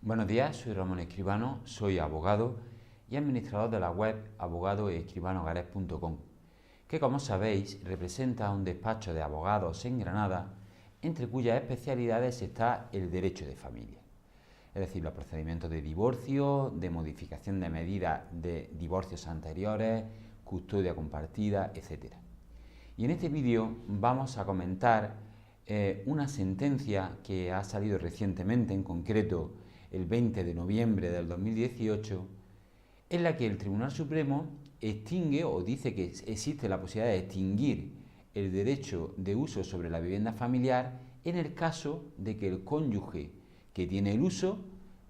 Buenos días, soy Ramón Escribano, soy abogado y administrador de la web abogadoescribanogares.com, que como sabéis representa un despacho de abogados en Granada, entre cuyas especialidades está el derecho de familia, es decir, los procedimientos de divorcio, de modificación de medidas de divorcios anteriores, custodia compartida, etc. Y en este vídeo vamos a comentar una sentencia que ha salido recientemente, en concreto el 20 de noviembre del 2018, en la que el Tribunal Supremo extingue o dice que existe la posibilidad de extinguir el derecho de uso sobre la vivienda familiar en el caso de que el cónyuge que tiene el uso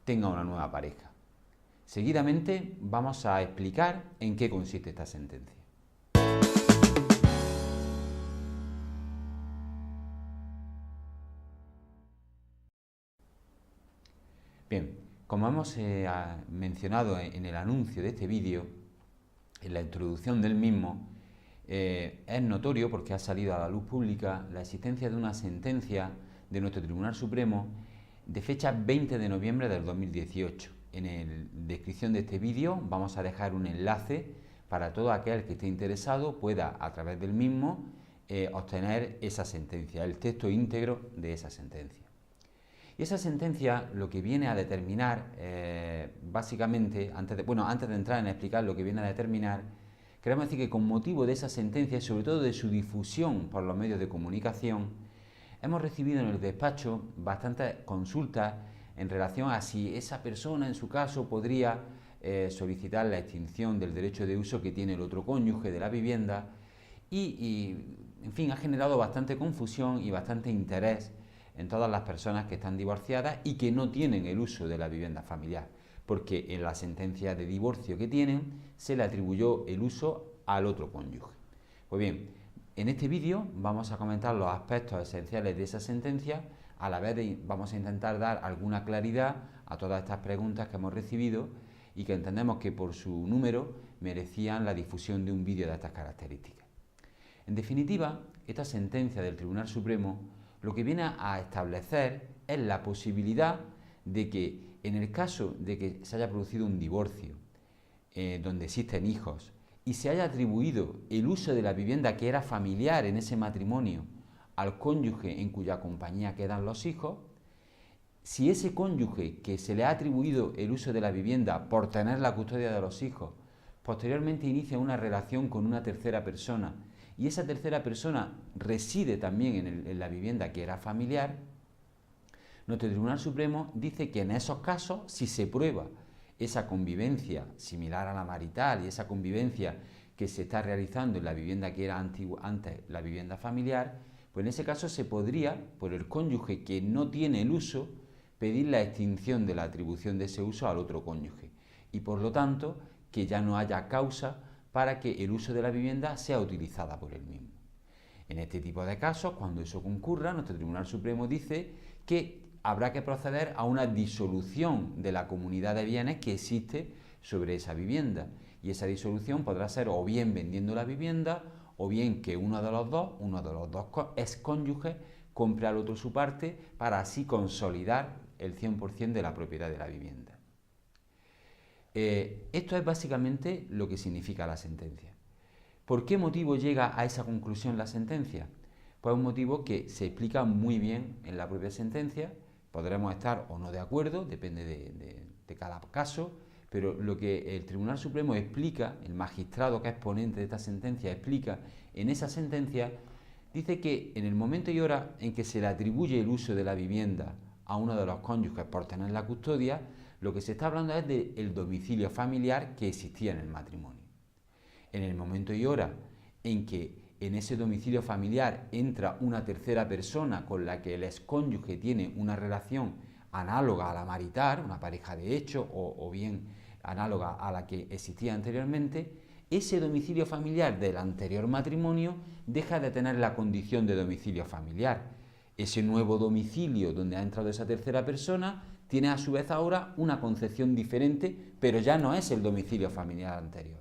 tenga una nueva pareja. Seguidamente vamos a explicar en qué consiste esta sentencia. Bien, como hemos mencionado en el anuncio de este vídeo, en la introducción del mismo, es notorio, porque ha salido a la luz pública, la existencia de una sentencia de nuestro Tribunal Supremo de fecha 20 de noviembre del 2018. En la descripción de este vídeo vamos a dejar un enlace para todo aquel que esté interesado pueda, a través del mismo, obtener esa sentencia, el texto íntegro de esa sentencia. Y esa sentencia lo que viene a determinar, básicamente, antes de entrar en explicar lo que viene a determinar, queremos decir que con motivo de esa sentencia y sobre todo de su difusión por los medios de comunicación, hemos recibido en el despacho bastantes consultas en relación a si esa persona en su caso podría solicitar la extinción del derecho de uso que tiene el otro cónyuge de la vivienda en fin, ha generado bastante confusión y bastante interés en todas las personas que están divorciadas y que no tienen el uso de la vivienda familiar, porque en la sentencia de divorcio que tienen se le atribuyó el uso al otro cónyuge. Pues bien, en este vídeo vamos a comentar los aspectos esenciales de esa sentencia, a la vez vamos a intentar dar alguna claridad a todas estas preguntas que hemos recibido y que entendemos que por su número merecían la difusión de un vídeo de estas características. En definitiva, esta sentencia del Tribunal Supremo lo que viene a establecer es la posibilidad de que en el caso de que se haya producido un divorcio donde existen hijos y se haya atribuido el uso de la vivienda que era familiar en ese matrimonio al cónyuge en cuya compañía quedan los hijos, si ese cónyuge que se le ha atribuido el uso de la vivienda por tener la custodia de los hijos posteriormente inicia una relación con una tercera persona y esa tercera persona reside también en la vivienda que era familiar, nuestro Tribunal Supremo dice que en esos casos, si se prueba esa convivencia similar a la marital y esa convivencia que se está realizando en la vivienda que era antes la vivienda familiar, pues en ese caso se podría, por el cónyuge que no tiene el uso, pedir la extinción de la atribución de ese uso al otro cónyuge y por lo tanto que ya no haya causa para que el uso de la vivienda sea utilizada por él mismo. En este tipo de casos, cuando eso concurra, nuestro Tribunal Supremo dice que habrá que proceder a una disolución de la comunidad de bienes que existe sobre esa vivienda. Y esa disolución podrá ser o bien vendiendo la vivienda, o bien que uno de los dos excónyuges, compre al otro su parte para así consolidar el 100% de la propiedad de la vivienda. Esto es básicamente lo que significa la sentencia. ¿Por qué motivo llega a esa conclusión la sentencia? Pues un motivo que se explica muy bien en la propia sentencia. Podremos estar o no de acuerdo, depende de cada caso, pero lo que el Tribunal Supremo explica, el magistrado que es ponente de esta sentencia explica en esa sentencia, dice que en el momento y hora en que se le atribuye el uso de la vivienda a uno de los cónyuges por tener la custodia, lo que se está hablando es del domicilio familiar que existía en el matrimonio. En el momento y hora en que en ese domicilio familiar entra una tercera persona con la que el excónyuge tiene una relación análoga a la marital, una pareja de hecho o bien análoga a la que existía anteriormente, ese domicilio familiar del anterior matrimonio deja de tener la condición de domicilio familiar. Ese nuevo domicilio donde ha entrado esa tercera persona tiene a su vez ahora una concepción diferente, pero ya no es el domicilio familiar anterior.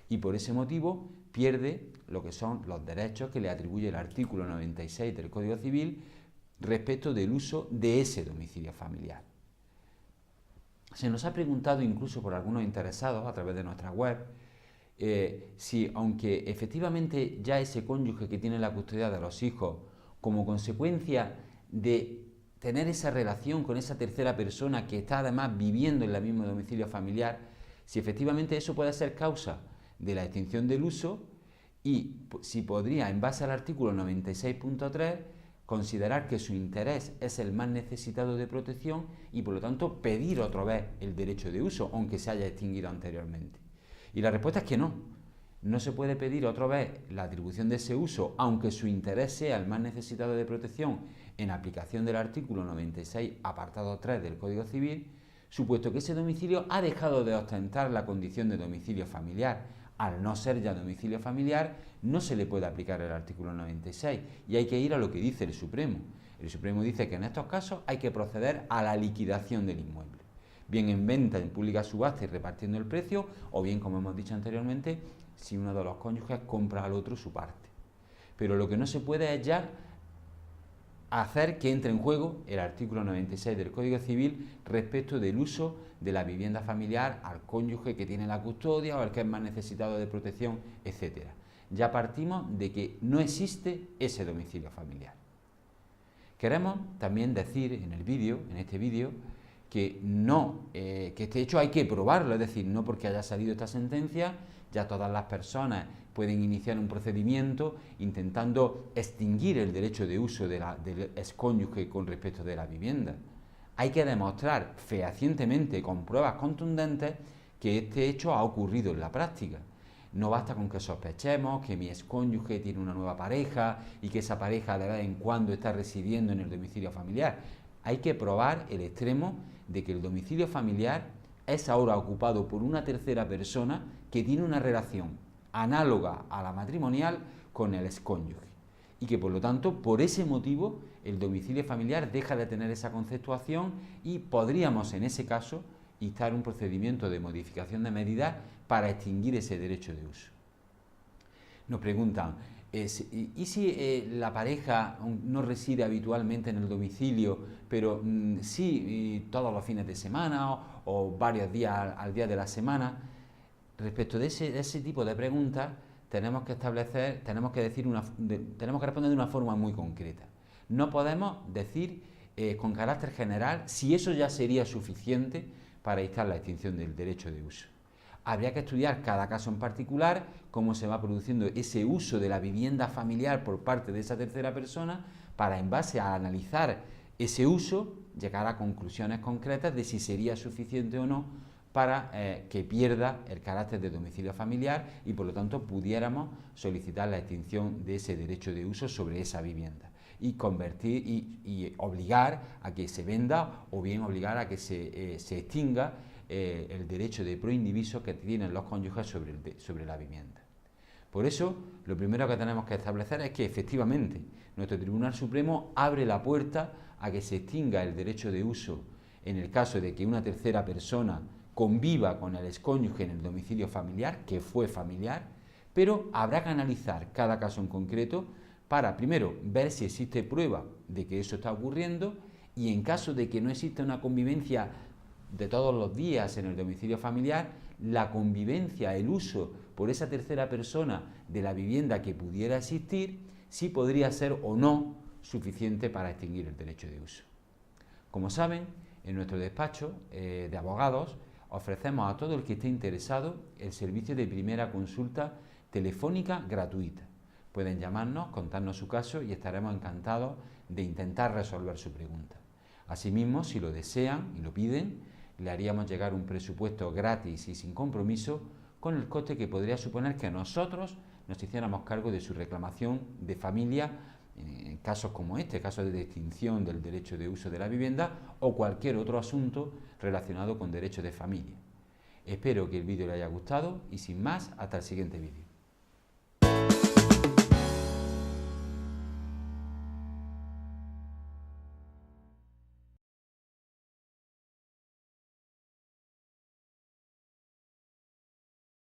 Y por ese motivo pierde lo que son los derechos que le atribuye el artículo 96 del Código Civil respecto del uso de ese domicilio familiar. Se nos ha preguntado incluso por algunos interesados a través de nuestra web si, aunque efectivamente ya ese cónyuge que tiene la custodia de los hijos, como consecuencia de tener esa relación con esa tercera persona que está además viviendo en el mismo domicilio familiar, si efectivamente eso puede ser causa de la extinción del uso y si podría, en base al artículo 96.3, considerar que su interés es el más necesitado de protección y por lo tanto pedir otra vez el derecho de uso, aunque se haya extinguido anteriormente. Y la respuesta es que no. No se puede pedir otra vez la atribución de ese uso, aunque su interés sea el más necesitado de protección en aplicación del artículo 96, apartado 3 del Código Civil, supuesto que ese domicilio ha dejado de ostentar la condición de domicilio familiar. Al no ser ya domicilio familiar, no se le puede aplicar el artículo 96 y hay que ir a lo que dice el Supremo. El Supremo dice que en estos casos hay que proceder a la liquidación del inmueble, bien en venta, en pública subasta y repartiendo el precio, o bien, como hemos dicho anteriormente, si uno de los cónyuges compra al otro su parte. Pero lo que no se puede es ya hacer que entre en juego el artículo 96 del Código Civil respecto del uso de la vivienda familiar al cónyuge que tiene la custodia o al que es más necesitado de protección, etc. Ya partimos de que no existe ese domicilio familiar. Queremos también decir en este vídeo, que este hecho hay que probarlo, es decir, no porque haya salido esta sentencia, ya todas las personas pueden iniciar un procedimiento intentando extinguir el derecho de uso del excónyuge con respecto de la vivienda. Hay que demostrar fehacientemente, con pruebas contundentes, que este hecho ha ocurrido en la práctica. No basta con que sospechemos que mi excónyuge tiene una nueva pareja y que esa pareja de vez en cuando está residiendo en el domicilio familiar. Hay que probar el extremo de que el domicilio familiar es ahora ocupado por una tercera persona que tiene una relación análoga a la matrimonial con el excónyuge y que por lo tanto por ese motivo el domicilio familiar deja de tener esa conceptuación y podríamos en ese caso instar un procedimiento de modificación de medidas para extinguir ese derecho de uso. Nos preguntan, ¿y si la pareja no reside habitualmente en el domicilio, pero sí todos los fines de semana o varios días al día de la semana? Respecto de ese tipo de preguntas, tenemos que responder de una forma muy concreta. No podemos decir con carácter general si eso ya sería suficiente para instar la extinción del derecho de uso. Habría que estudiar cada caso en particular, cómo se va produciendo ese uso de la vivienda familiar por parte de esa tercera persona, para en base a analizar ese uso, llegar a conclusiones concretas de si sería suficiente o no para que pierda el carácter de domicilio familiar y por lo tanto pudiéramos solicitar la extinción de ese derecho de uso sobre esa vivienda y convertir y obligar a que se venda o bien obligar a que se extinga el derecho de proindiviso que tienen los cónyuges sobre la vivienda. Por eso, lo primero que tenemos que establecer es que efectivamente nuestro Tribunal Supremo abre la puerta a que se extinga el derecho de uso en el caso de que una tercera persona conviva con el excónyuge en el domicilio familiar, que fue familiar, pero habrá que analizar cada caso en concreto para, primero, ver si existe prueba de que eso está ocurriendo y en caso de que no exista una convivencia de todos los días en el domicilio familiar, la convivencia, el uso por esa tercera persona de la vivienda que pudiera existir, sí podría ser o no suficiente para extinguir el derecho de uso. Como saben, en nuestro despacho de abogados ofrecemos a todo el que esté interesado el servicio de primera consulta telefónica gratuita. Pueden llamarnos, contarnos su caso y estaremos encantados de intentar resolver su pregunta. Asimismo, si lo desean y lo piden, le haríamos llegar un presupuesto gratis y sin compromiso con el coste que podría suponer que nosotros nos hiciéramos cargo de su reclamación de familia en casos como este, casos de extinción del derecho de uso de la vivienda o cualquier otro asunto relacionado con derechos de familia. Espero que el vídeo le haya gustado y sin más, hasta el siguiente vídeo.